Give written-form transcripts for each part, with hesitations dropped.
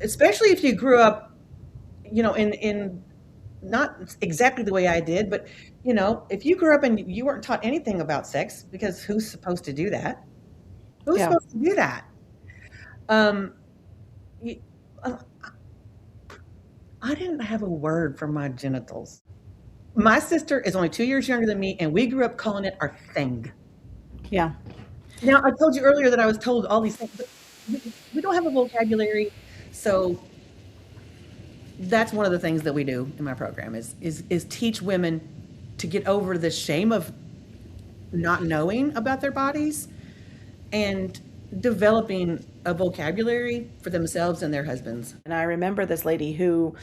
Especially if you grew up, in not exactly the way I did, but if you grew up and you weren't taught anything about sex, because who's supposed to do that? Who's Yeah. supposed to do that? Um, y- uh, I didn't have a word for my genitals. My sister is only 2 years younger than me, and we grew up calling it our thing. Yeah. Now, I told you earlier that I was told all these things, but we don't have a vocabulary. So that's one of the things that we do in my program is teach women to get over the shame of not knowing about their bodies and developing a vocabulary for themselves and their husbands. And I remember this lady who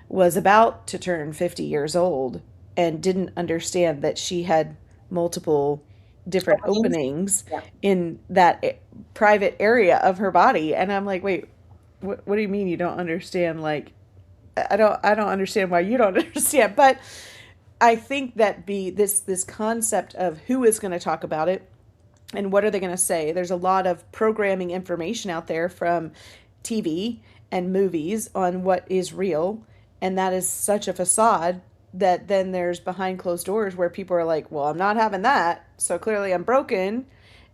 was about to turn 50 years old and didn't understand that she had multiple different Openings. openings Yeah. in that private area of her body. And I'm like, wait, what do you mean you don't understand? Like, I don't understand why you don't understand. But I think that this concept of who is going to talk about it and what are they going to say? There's a lot of programming information out there from TV and movies on what is real, and that is such a facade that then there's behind closed doors where people are like, "Well, I'm not having that, so clearly I'm broken."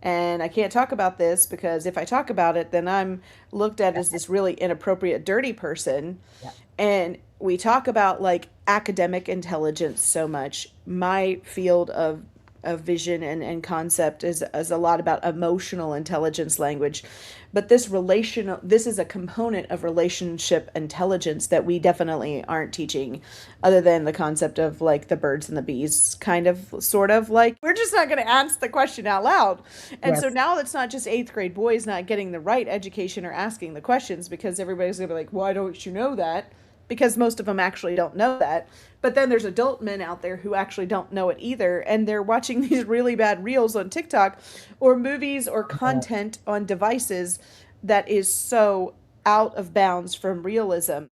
And I can't talk about this because if I talk about it, then I'm looked at as this really inappropriate, dirty person. Yeah. And we talk about like academic intelligence so much. My field of vision and concept is a lot about emotional intelligence language, but this is a component of relationship intelligence that we definitely aren't teaching, other than the concept of like the birds and the bees, kind of sort of like we're just not going to ask the question out loud. And so Yes. now it's not just eighth grade boys not getting the right education or asking the questions, because everybody's going to be like, why don't you know that? Because most of them actually don't know that. But then there's adult men out there who actually don't know it either, and they're watching these really bad reels on TikTok or movies or content on devices that is so out of bounds from realism.